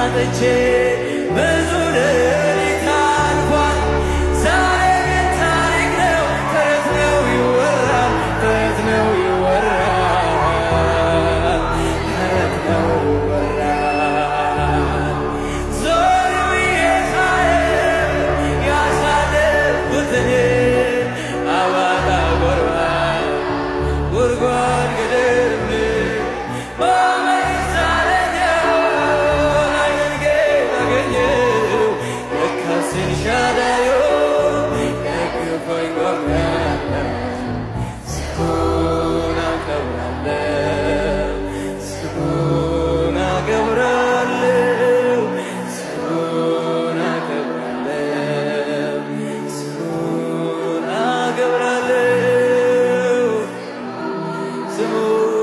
አጥቼ ብዙ ሌሊት አልፏል። ዛሬ ግን ታሪክ ነው፣ ተረት ነው ይወራል፣ ተረት ነው ይወራል፣ ተረት ነው ይወራል። ዞር ብዬ ሳየው ያሳለፍኩትን አባጣ ጎርባን ጉድጓድ ገደል Simul